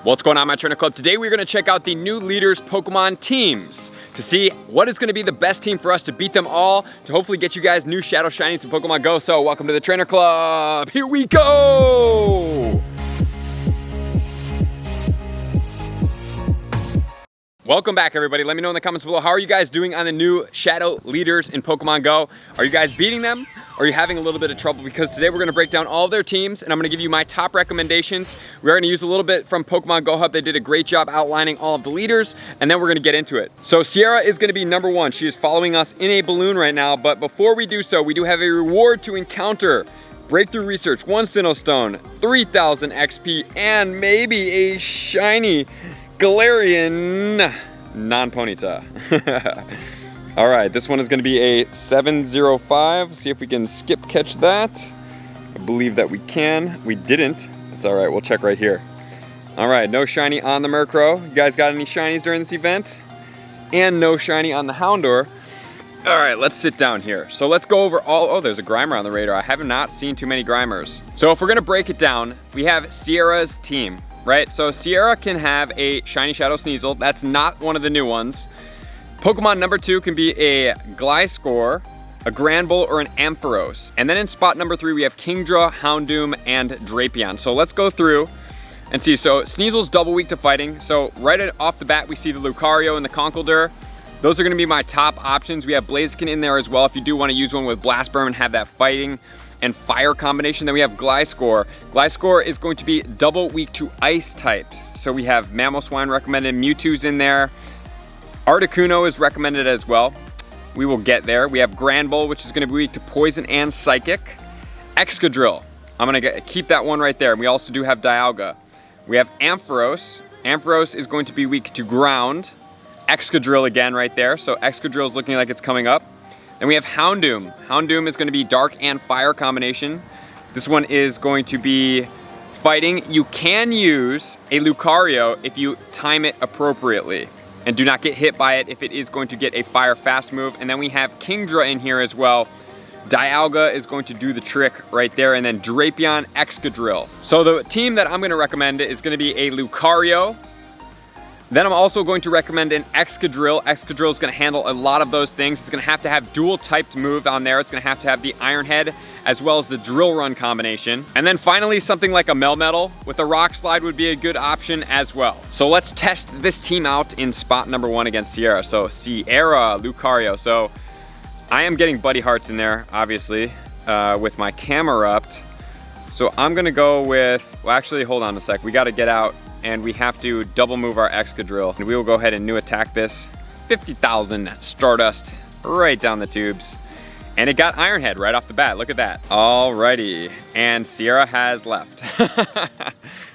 What's going on, my trainer club? Today we're going to check out the new leaders Pokemon teams to see what is going to be the best team for us to beat them all, to hopefully get you guys new Shadow Shinies in Pokemon Go. So welcome to the trainer club. Here we go. Welcome back, everybody. Let me know in the comments below, how are you guys doing on the new Shadow leaders in Pokemon Go? Are you guys beating them? Or are you having a little bit of trouble? Because today we're gonna break down all of their teams and I'm gonna give you my top recommendations. We're gonna use a little bit from Pokemon Go Hub. They did a great job outlining all of the leaders, and then we're gonna get into it. So Sierra is gonna be number one. She is following us in a balloon right now, but before we do so, we do have a reward to encounter. Breakthrough Research, 1 Sinnoh Stone, 3,000 XP, and maybe a shiny Galarian non-Ponyta. All right, this one is gonna be a 705. See if we can skip catch that. I believe that we can. We didn't. That's all right, we'll check right here. All right, no shiny on the Murkrow. You guys got any shinies during this event? And no shiny on the Houndour. All right, let's sit down here. So let's go over all, oh, there's a Grimer on the radar. I have not seen too many Grimers. So if we're gonna break it down, we have Sierra's team, right? So Sierra can have a shiny Shadow Sneasel. That's not one of the new ones. Pokemon number 2 can be a Gliscor, a Granbull, or an Ampharos. And then in spot number 3, we have Kingdra, Houndoom, and Drapion. So let's go through and see. So Sneasel's double weak to fighting. So right off the bat, we see the Lucario and the Conkeldurr. Those are gonna be my top options. We have Blaziken in there as well if you do wanna use one with Blast Burn and have that fighting and fire combination. Then we have Gliscor. Gliscor is going to be double weak to ice types. So we have Mamoswine recommended, Mewtwo's in there. Articuno is recommended as well. We will get there. We have Granbull, which is going to be weak to Poison and Psychic. Excadrill. I'm going to keep that one right there. And we also do have Dialga. We have Ampharos. Ampharos is going to be weak to Ground. Excadrill again right there. So Excadrill is looking like it's coming up. Then we have Houndoom. Houndoom is going to be Dark and Fire combination. This one is going to be fighting. You can use a Lucario if you time it appropriately. And do not get hit by it if it is going to get a fire fast move. And then we have Kingdra in here as well. Dialga is going to do the trick right there. And then Drapion, Excadrill. So the team that I'm going to recommend is going to be a Lucario. Then I'm also going to recommend an Excadrill. Excadrill is going to handle a lot of those things. It's going to have dual typed move on there. It's going to have the Iron Head as well as the Drill Run combination. And then finally, something like a Melmetal with a Rock Slide would be a good option as well. So let's test this team out in spot number 1 against Sierra. So Sierra, Lucario. So I am getting Buddy Hearts in there, obviously, with my Camerupt. So I'm gonna go with, well, actually, hold on a sec. We gotta get out and we have to double move our Excadrill. And we will go ahead and new attack this. 50,000 Stardust right down the tubes. And it got Iron Head right off the bat, look at that. Alrighty, and Sierra has left.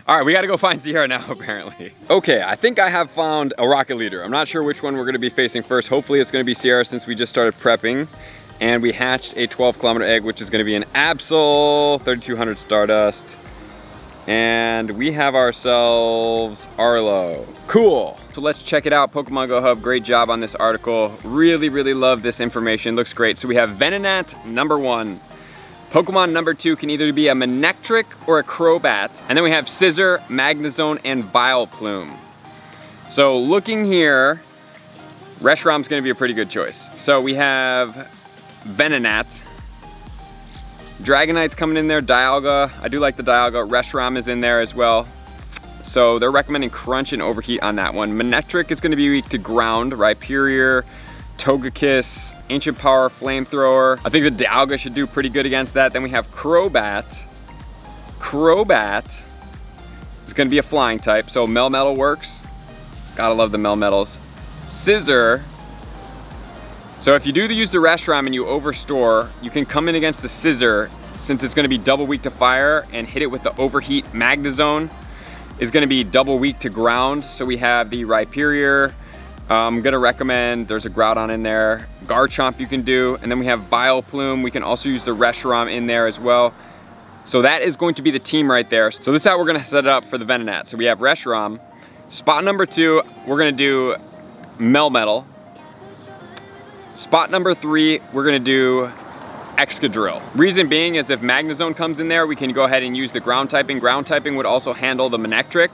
All right, we gotta go find Sierra now, apparently. Okay, I think I have found a Rocket Leader. I'm not sure which one we're gonna be facing first. Hopefully it's gonna be Sierra since we just started prepping. And we hatched a 12-kilometer egg, which is gonna be an Absol, 3,200 Stardust. And we have ourselves Arlo. Cool. So let's check it out. Pokemon Go Hub, great job on this article. Really, really love this information. Looks great. So we have Venonat number 1. Pokemon number 2 can either be a Manectric or a Crobat. And then we have Scissor, Magnezone, and Vileplume. So looking here, Reshram's gonna be a pretty good choice. So we have Venonat. Dragonite's coming in there, Dialga. I do like the Dialga. Reshram is in there as well. So they're recommending Crunch and Overheat on that one. Manectric is going to be weak to Ground, Rhyperior, Togekiss, Ancient Power, Flamethrower. I think the Dialga should do pretty good against that. Then we have Crobat. Crobat is going to be a flying type, so Melmetal works. Gotta love the Melmetals. Scissor. So if you do use the Reshram and you overstore, you can come in against the Scissor since it's going to be double weak to fire and hit it with the Overheat. Magnezone is going to be double weak to Ground. So we have the Rhyperior. I'm going to recommend, there's a Groudon in there. Garchomp you can do. And then we have Vileplume. We can also use the Reshram in there as well. So that is going to be the team right there. So this is how we're going to set it up for the Venonat. So we have Reshram. Spot number 2, we're going to do Melmetal. Spot number 3, we're gonna do Excadrill. Reason being is if Magnezone comes in there, we can go ahead and use the ground typing. Ground typing would also handle the Manectric.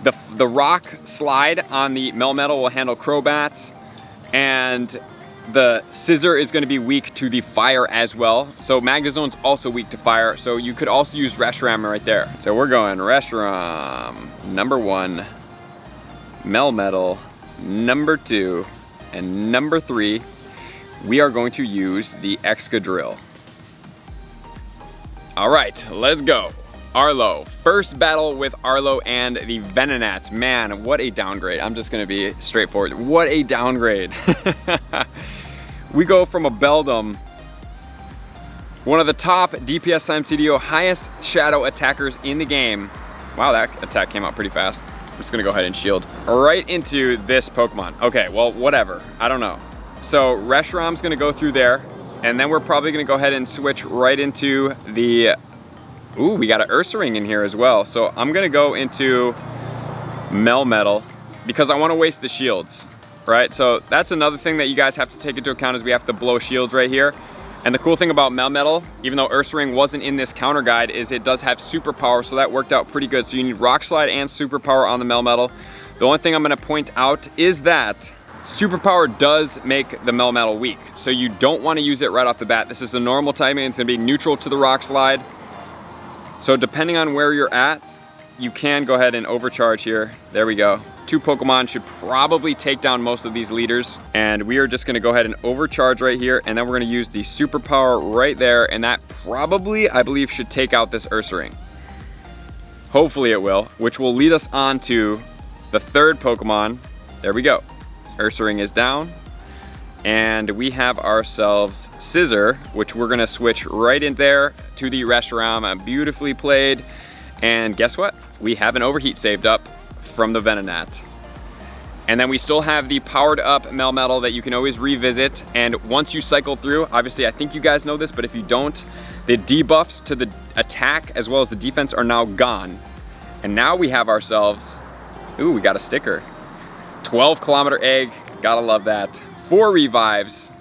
The rock slide on the Melmetal will handle Crobat, and the Scissor is going to be weak to the fire as well. So Magnezone's also weak to fire, so you could also use Reshiram right there. So we're going Reshiram, number 1, Melmetal, number 2, and number 3, we are going to use the Excadrill. All right, let's go. Arlo, first battle with Arlo and the Venonat. Man, what a downgrade. I'm just gonna be straightforward. What a downgrade. We go from a Beldum, one of the top DPS times CDO, highest shadow attackers in the game. Wow, that attack came out pretty fast. I'm just gonna go ahead and shield. Right into this Pokemon. Okay, well, whatever, I don't know. So Reshiram's gonna go through there, and then we're probably gonna go ahead and switch right into the, ooh, we got an Ursaring in here as well. So I'm gonna go into Melmetal because I wanna waste the shields, right? So that's another thing that you guys have to take into account is we have to blow shields right here. And the cool thing about Melmetal, even though Ursaring wasn't in this counter guide, is it does have super power, so that worked out pretty good. So you need Rock Slide and super power on the Melmetal. The only thing I'm gonna point out is that Superpower does make the Melmetal weak, so you don't want to use it right off the bat. This is the normal timing, it's going to be neutral to the Rock Slide. So depending on where you're at, you can go ahead and overcharge here. There we go. 2 Pokemon should probably take down most of these leaders. And we are just going to go ahead and overcharge right here, and then we're going to use the Superpower right there, and that probably, I believe, should take out this Ursaring. Hopefully it will, which will lead us on to the 3rd Pokemon. There we go. Ursaring is down, and we have ourselves Scissor, which we're gonna switch right in there to the Reshiram. Beautifully played, and guess what? We have an overheat saved up from the Venonat. And then we still have the powered up Melmetal that you can always revisit, and once you cycle through, obviously I think you guys know this, but if you don't, the debuffs to the attack as well as the defense are now gone. And now we have ourselves, ooh, we got a sticker. 12-kilometer egg, gotta love that. 4 revives,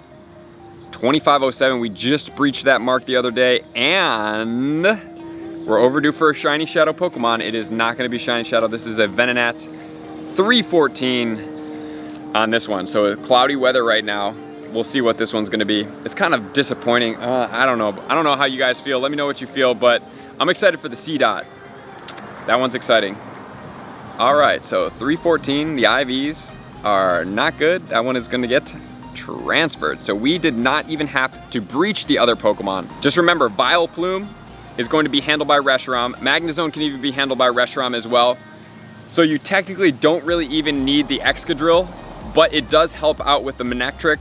2507, we just breached that mark the other day, and we're overdue for a Shiny Shadow Pokemon. It is not gonna be Shiny Shadow, this is a Venonat. 314 on this one, so cloudy weather right now. We'll see what this one's gonna be. It's kind of disappointing, I don't know how you guys feel, let me know what you feel, but I'm excited for the Seedot. That one's exciting. All right, so 314, the IVs are not good. That one is gonna get transferred. So we did not even have to breach the other Pokemon. Just remember, Vileplume is going to be handled by Reshiram. Magnezone can even be handled by Reshiram as well. So you technically don't really even need the Excadrill, but it does help out with the Manectric,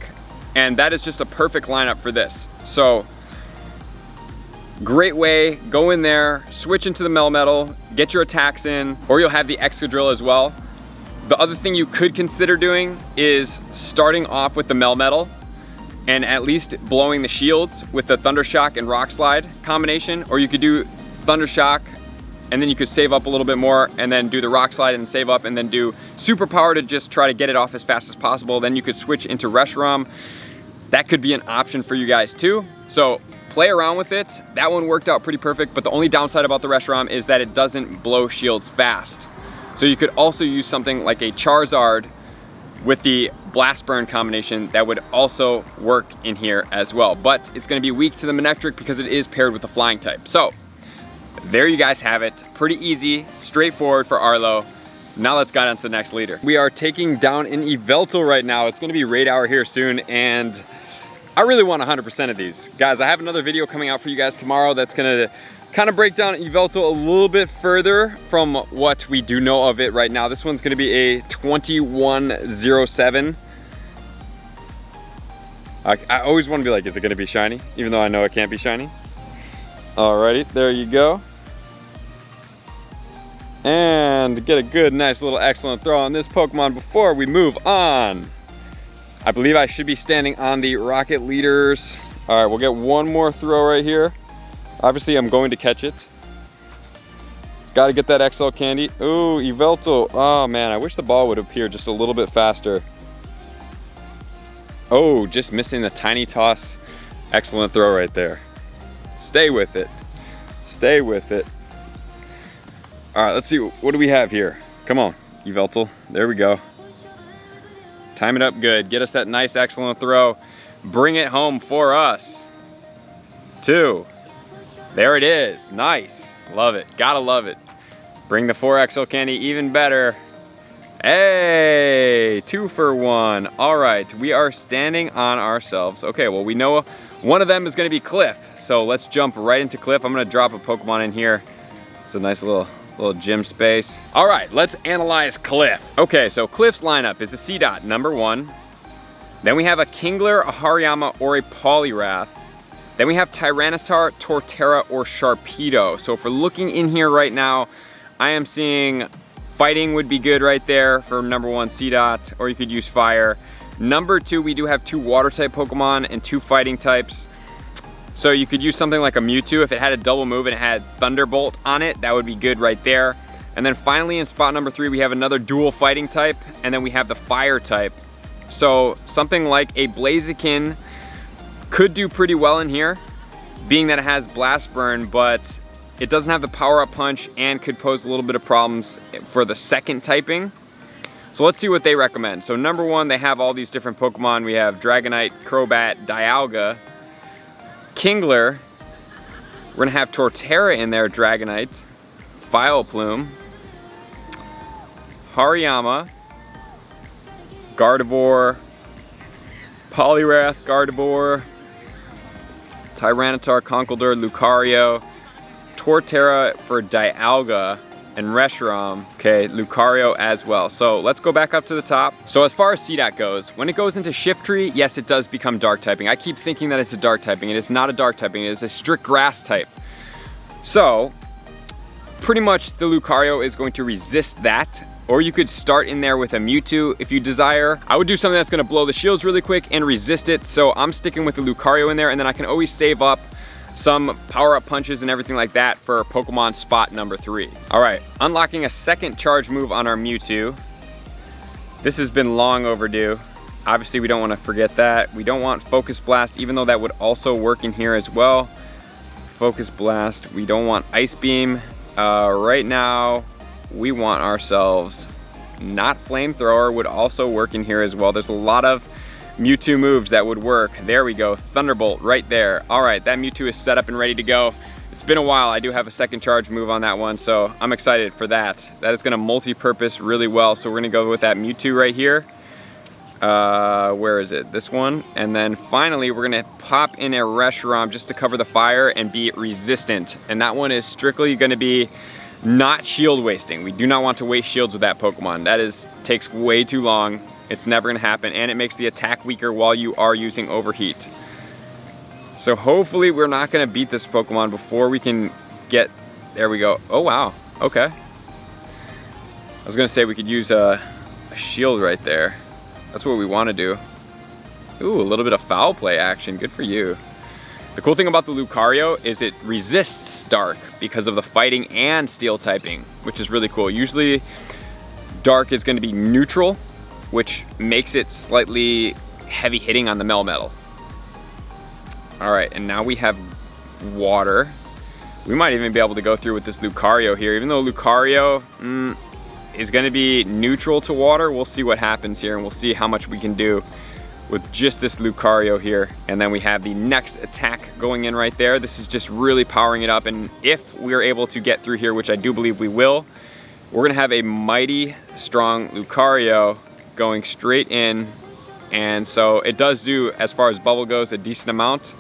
and that is just a perfect lineup for this. So, great way, go in there, switch into the Melmetal, get your attacks in, or you'll have the Excadrill as well. The other thing you could consider doing is starting off with the Melmetal and at least blowing the shields with the Thunder Shock and Rock Slide combination, or you could do Thunder Shock and then you could save up a little bit more and then do the Rock Slide and save up and then do Superpower to just try to get it off as fast as possible. Then you could switch into Reshiram. That could be an option for you guys too. So play around with it. That one worked out pretty perfect, but the only downside about the Reshiram is that it doesn't blow shields fast. So you could also use something like a Charizard with the Blast Burn combination that would also work in here as well. But it's gonna be weak to the Manectric because it is paired with the Flying type. So there you guys have it. Pretty easy, straightforward for Arlo. Now let's get on to the next leader. We are taking down an Yveltal right now. It's gonna be raid hour here soon, and I really want 100% of these. Guys, I have another video coming out for you guys tomorrow that's gonna kind of break down Yveltal a little bit further from what we do know of it right now. This one's gonna be a 2107. I always want to be like, is it gonna be shiny? Even though I know it can't be shiny. Alrighty, there you go. And get a good, nice little excellent throw on this Pokemon before we move on. I believe I should be standing on the rocket leaders. All right, we'll get one more throw right here. Obviously, I'm going to catch it. Got to get that XL candy. Ooh, Yveltal. Oh man, I wish the ball would appear just a little bit faster. Oh, just missing the tiny toss. Excellent throw right there. Stay with it. Stay with it. All right, let's see. What do we have here? Come on, Yveltal. There we go. Time it up good. Get us that nice, excellent throw. Bring it home for us. 2. There it is. Nice. Love it. Gotta love it. Bring the 4XL candy even better. Hey, 2 for 1. All right, we are standing on ourselves. Okay, well, we know one of them is gonna be Cliff. So let's jump right into Cliff. I'm gonna drop a Pokemon in here. It's a nice little gym space. All right, let's analyze Cliff. Okay, so Cliff's lineup is a Seedot, number 1. Then we have a Kingler, a Hariyama, or a Poliwrath. Then we have Tyranitar, Torterra, or Sharpedo. So if we're looking in here right now, I am seeing Fighting would be good right there for number 1 Seedot, or you could use Fire. Number 2, we do have 2 Water type Pokemon and 2 Fighting types. So you could use something like a Mewtwo. If it had a double move and it had Thunderbolt on it, that would be good right there. And then finally in spot number 3, we have another dual Fighting type, and then we have the Fire type. So something like a Blaziken could do pretty well in here, being that it has Blast Burn, but it doesn't have the Power Up Punch and could pose a little bit of problems for the second typing. So let's see what they recommend. So number 1, they have all these different Pokemon. We have Dragonite, Crobat, Dialga, Kingler. We're gonna have Torterra in there, Dragonite, Vileplume, Hariyama, Gardevoir, Poliwrath, Gardevoir, Tyranitar, Conkeldurr, Lucario, Torterra for Dialga, and Reshiram. Okay, Lucario as well. So let's go back up to the top. So as far as Seedot goes, when it goes into Shiftry, yes, it does become dark typing. I keep thinking that it's a dark typing. It is not a dark typing. It is a strict grass type. So pretty much the Lucario is going to resist that. Or you could start in there with a Mewtwo if you desire. I would do something that's gonna blow the shields really quick and resist it. So I'm sticking with the Lucario in there, and then I can always save up some power-up punches and everything like that for Pokemon spot number 3. All right, unlocking a second charge move on our Mewtwo. This has been long overdue. Obviously, we don't want to forget that. We don't want Focus Blast, even though that would also work in here as well. Focus Blast. We don't want Ice Beam. Right now, we want ourselves not Flamethrower would also work in here as well. There's a lot of Mewtwo moves that would work. There we go, Thunderbolt right there. All right, that Mewtwo is set up and ready to go. It's been a while. I do have a second charge move on that one, so I'm excited for that. That is gonna multi-purpose really well. So we're gonna go with that Mewtwo right here. Where is it? This one. And then finally, we're gonna pop in a Reshiram just to cover the fire and be resistant. And that one is strictly gonna be not shield wasting. We do not want to waste shields with that Pokemon. That takes way too long. It's never gonna happen, and it makes the attack weaker while you are using Overheat. So hopefully we're not gonna beat this Pokemon before we can get, there we go. Oh wow, okay. I was gonna say we could use a shield right there. That's what we wanna do. Ooh, a little bit of foul play action, good for you. The cool thing about the Lucario is it resists Dark because of the Fighting and Steel typing, which is really cool. Usually Dark is gonna be neutral, which makes it slightly heavy hitting on the Melmetal. All right, and now we have Water. We might even be able to go through with this Lucario here. Even though Lucario is gonna be neutral to Water, we'll see what happens here, and we'll see how much we can do with just this Lucario here. And then we have the next attack going in right there. This is just really powering it up, and if we're able to get through here, which I do believe we will, we're gonna have a mighty strong Lucario going straight in. And so it does do, as far as bubble goes, a decent amount.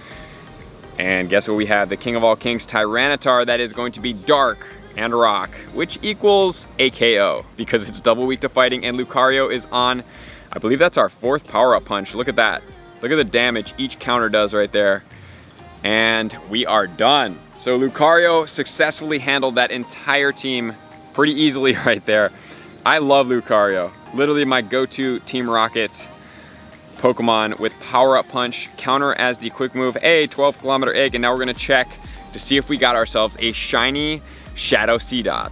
And guess what we have? The King of all kings, Tyranitar, that is going to be Dark and Rock, which equals a KO because it's double weak to fighting, and Lucario is on, I believe that's our 4th power-up punch. Look at that. Look at the damage each counter does right there. And we are done. So Lucario successfully handled that entire team pretty easily right there. I love Lucario. Literally my go-to Team Rocket Pokemon with Power-Up Punch, counter as the quick move, a 12-kilometer egg, and now we're gonna check to see if we got ourselves a shiny Shadow Seedot.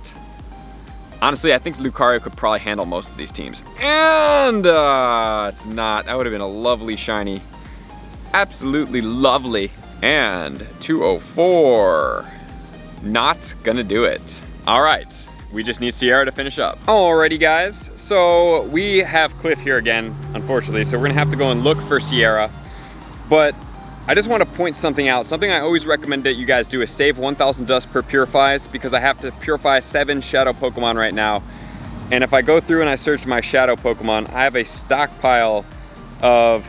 Honestly, I think Lucario could probably handle most of these teams. And it's not. That would have been a lovely shiny. Absolutely lovely. And 204. Not gonna do it. All right. we just need Sierra to finish up. Alrighty guys, so we have Cliff here again, unfortunately, so we're gonna have to go and look for Sierra. But I just want to point something out. Something I always recommend that you guys do is save 1,000 dust per purifies, because I have to purify 7 shadow Pokemon right now. And if I go through and I search my shadow Pokemon, I have a stockpile of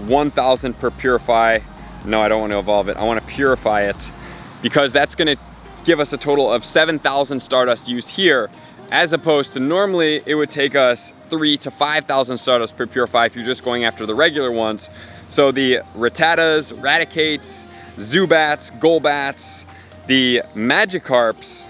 1,000 per purify. No, I don't want to evolve it. I want to purify it, because that's going to give us a total of 7,000 Stardust used here, as opposed to normally it would take us 3,000 to 5,000 Stardust per purify if you're just going after the regular ones. So the Rattatas, Raticates, Zubats, Golbats, the Magikarps,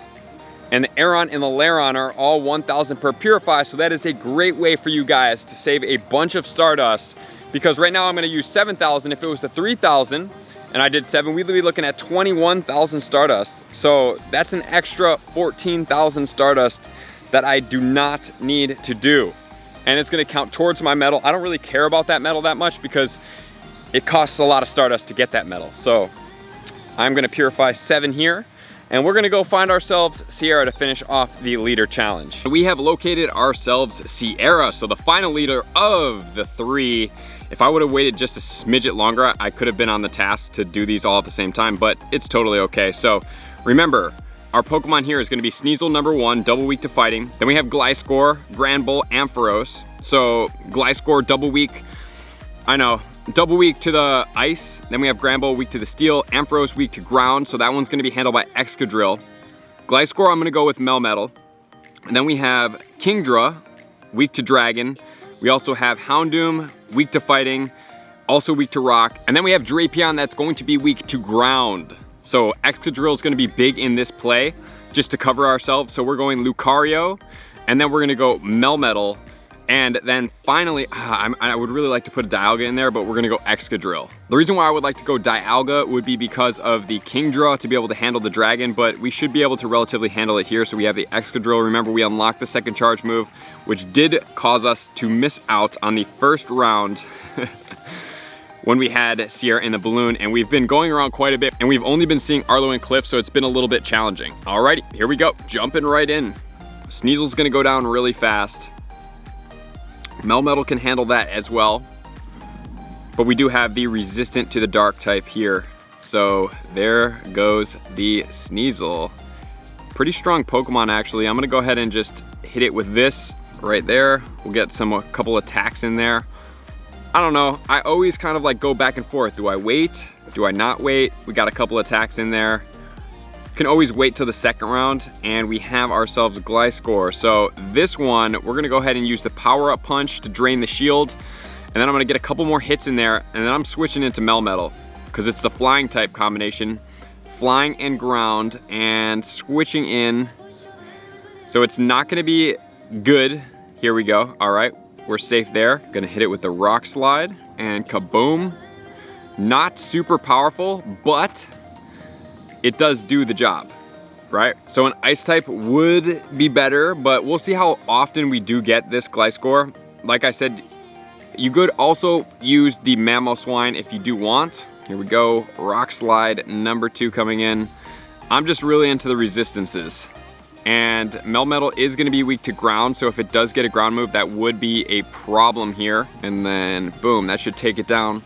and the Aeron and the Lairon are all 1,000 per purify, so that is a great way for you guys to save a bunch of Stardust, because right now I'm gonna use 7,000. If it was the 3,000 and I did 7, we'd be looking at 21,000 Stardust. So that's an extra 14,000 Stardust that I do not need to do. And it's gonna count towards my medal. I don't really care about that medal that much because it costs a lot of Stardust to get that medal. So I'm gonna purify 7 here, and we're gonna go find ourselves Sierra to finish off the leader challenge. We have located ourselves Sierra, so the final leader of the 3. If I would have waited just a smidget longer, I could have been on the task to do these all at the same time, but it's totally okay. So remember, our Pokemon here is gonna be Sneasel #1, double weak to fighting. Then we have Gliscor, Granbull, Ampharos. So Gliscor, double weak, I know, double weak to the ice. Then we have Granbull, weak to the steel. Ampharos, weak to ground, so that one's gonna be handled by Excadrill. Gliscor, I'm gonna go with Melmetal. And then we have Kingdra, weak to dragon. We also have Houndoom, weak to fighting, also weak to rock. And then we have Drapion, that's going to be weak to ground. So Excadrill is gonna be big in this play, just to cover ourselves. So we're going Lucario, and then we're gonna go Melmetal. And then finally, I would really like to put a Dialga in there, but we're gonna go Excadrill. The reason why I would like to go Dialga would be because of the Kingdra to be able to handle the dragon, but we should be able to relatively handle it here. So we have the Excadrill. Remember, we unlocked the second charge move, which did cause us to miss out on the first round when we had Sierra in the balloon, and we've been going around quite a bit, and we've only been seeing Arlo and Cliff, so it's been a little bit challenging. Alrighty, here we go, jumping right in. Sneasel's gonna go down really fast. Melmetal can handle that as well, but we do have the resistant to the dark type here. So there goes the Sneasel. Pretty strong Pokemon actually. I'm gonna go ahead and just hit it with this right there. We'll get a couple attacks in there. I don't know, I always kind of like go back and forth. Do I wait? Do I not wait? We got a couple attacks in there. Can always wait till the second round, and we have ourselves Gliscor. So this one, we're gonna go ahead and use the Power Up Punch to drain the shield, and then I'm gonna get a couple more hits in there, and then I'm switching into Melmetal, because it's the flying type combination. Flying and ground, and switching in. So it's not gonna be good. Here we go, all right, we're safe there. Gonna hit it with the Rock Slide, and kaboom. Not super powerful, but it does do the job, right? So an ice type would be better, but we'll see how often we do get this Gliscor. Like I said, you could also use the Mamoswine if you do want. Here we go, Rock Slide #2 coming in. I'm just really into the resistances. And Melmetal is gonna be weak to ground, so if it does get a ground move, that would be a problem here. And then boom, that should take it down.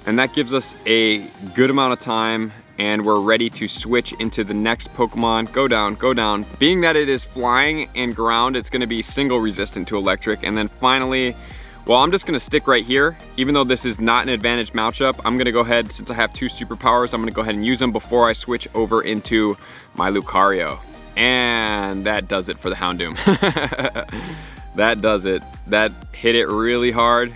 And that gives us a good amount of time, and we're ready to switch into the next Pokemon. Go down, go down. Being that it is flying and ground, it's gonna be single resistant to electric. And then finally, well, I'm just gonna stick right here. Even though this is not an advantage matchup, I'm gonna go ahead, since I have 2 superpowers, I'm gonna go ahead and use them before I switch over into my Lucario. And that does it for the Houndoom. That does it. That hit it really hard.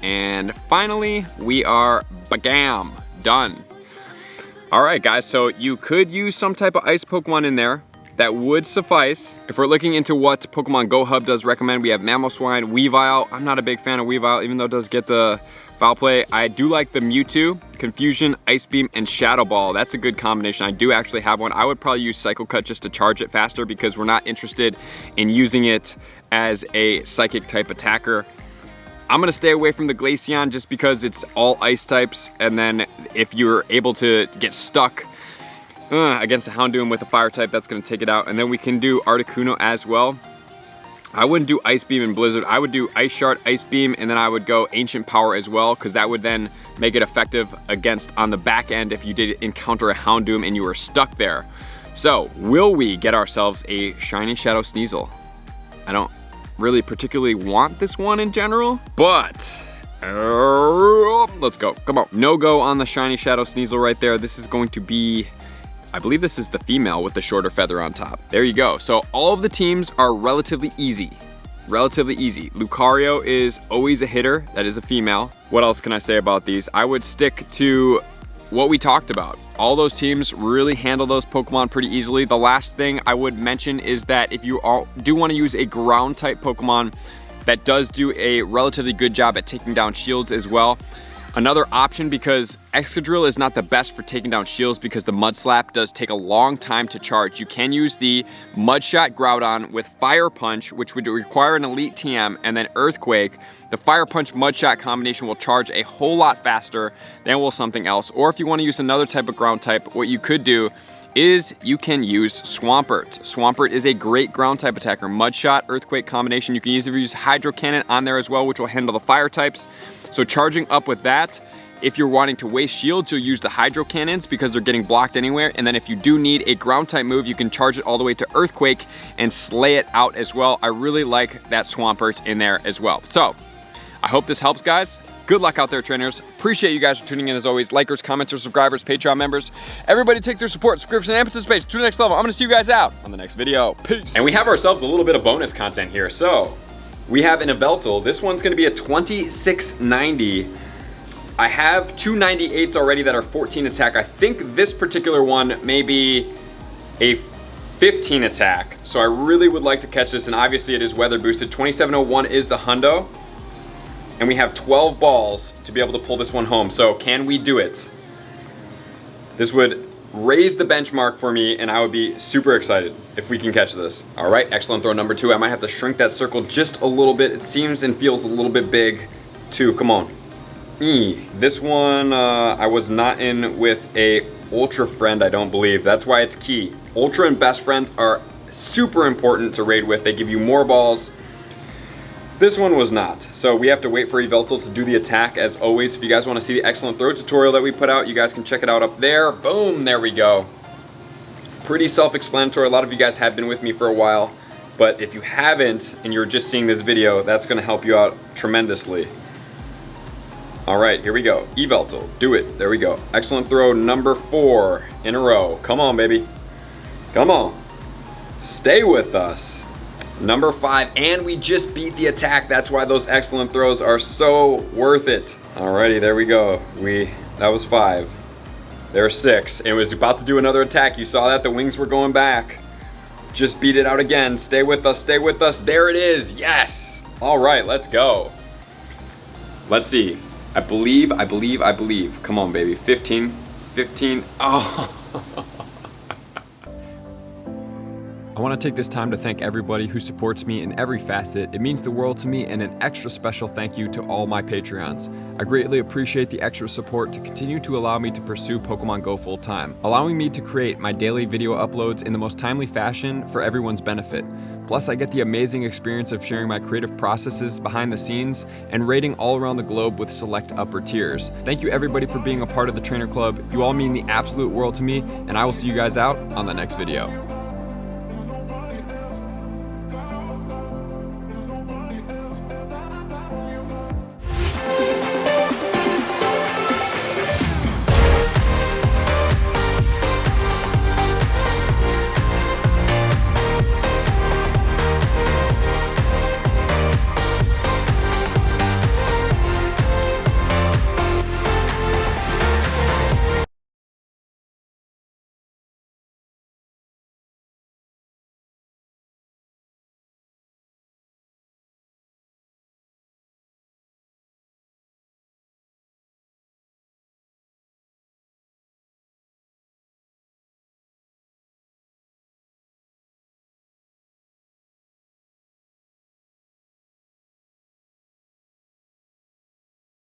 And finally, we are bagam, done. All right, guys, so you could use some type of ice Pokemon in there. That would suffice. If we're looking into what Pokemon Go Hub does recommend, we have Mamoswine, Weavile. I'm not a big fan of Weavile, even though it does get the foul play. I do like the Mewtwo, Confusion, Ice Beam, and Shadow Ball. That's a good combination. I do actually have one. I would probably use Cycle Cut just to charge it faster, because we're not interested in using it as a Psychic type attacker. I'm gonna stay away from the Glaceon just because it's all ice types, and then if you're able to get stuck against the Houndoom with a fire type, that's gonna take it out. And then we can do Articuno as well. I wouldn't do Ice Beam and Blizzard. I would do Ice Shard, Ice Beam, and then I would go Ancient Power as well, because that would then make it effective against on the back end if you did encounter a Houndoom and you were stuck there. So, will we get ourselves a Shiny Shadow Sneasel? I don't really particularly want this one in general, but let's go. Come on. No go on the Shiny Shadow Sneasel right there. This is going to be, I believe this is the female with the shorter feather on top. There you go. So all of the teams are relatively easy. Relatively easy. Lucario is always a hitter. That is a female. What else can I say about these? I would stick to what we talked about. All those teams really handle those Pokemon pretty easily. The last thing I would mention is that if you do want to use a ground type Pokemon that does do a relatively good job at taking down shields as well, another option, because Excadrill is not the best for taking down shields because the Mud Slap does take a long time to charge. You can use the Mud Shot Groudon with Fire Punch, which would require an Elite TM, and then Earthquake. The Fire Punch Mud Shot combination will charge a whole lot faster than will something else. Or if you want to use another type of ground type, what you could do is you can use Swampert. Swampert is a great ground type attacker. Mud Shot, Earthquake combination. You can easily use Hydro Cannon on there as well, which will handle the fire types. So charging up with that, if you're wanting to waste shields, you'll use the Hydro Cannons because they're getting blocked anywhere. And then if you do need a ground type move, you can charge it all the way to Earthquake and slay it out as well. I really like that Swampert in there as well. So I hope this helps, guys. Good luck out there, trainers. Appreciate you guys for tuning in as always. Likers, commenters, subscribers, Patreon members. Everybody take their support, subscription, and participation to the next level. I'm gonna see you guys out on the next video. Peace. And we have ourselves a little bit of bonus content here. So we have an Yveltal. This one's gonna be a 2690. I have two 98s already that are 14 attack. I think this particular one may be a 15 attack. So I really would like to catch this, and obviously it is weather boosted. 2701 is the hundo. And we have 12 balls to be able to pull this one home. So can we do it? This would raise the benchmark for me, and I would be super excited if we can catch this. All right, excellent throw number 2. I might have to shrink that circle just a little bit. It seems and feels a little bit big. 2, come on. This one I was not in with a Ultra Friend, I don't believe. That's why it's key. Ultra and Best Friends are super important to raid with. They give you more balls. This one was not. So we have to wait for Yveltal to do the attack as always. If you guys want to see the excellent throw tutorial that we put out, you guys can check it out up there. Boom, there we go. Pretty self-explanatory. A lot of you guys have been with me for a while, but if you haven't and you're just seeing this video, that's going to help you out tremendously. All right, here we go. Yveltal, do it. There we go. Excellent throw number 4 in a row. Come on, baby. Come on. Stay with us. Number 5, and we just beat the attack. That's why those excellent throws are so worth it. Alrighty, there we go. That was 5. There's 6. It was about to do another attack. You saw that? The wings were going back. Just beat it out again. Stay with us, stay with us. There it is, yes. All right, let's go. Let's see. I believe. Come on, baby. 15. Oh. I want to take this time to thank everybody who supports me in every facet. It means the world to me, and an extra special thank you to all my Patreons. I greatly appreciate the extra support to continue to allow me to pursue Pokemon Go full time, allowing me to create my daily video uploads in the most timely fashion for everyone's benefit. Plus, I get the amazing experience of sharing my creative processes behind the scenes and raiding all around the globe with select upper tiers. Thank you everybody for being a part of the Trainer Club. You all mean the absolute world to me, and I will see you guys out on the next video.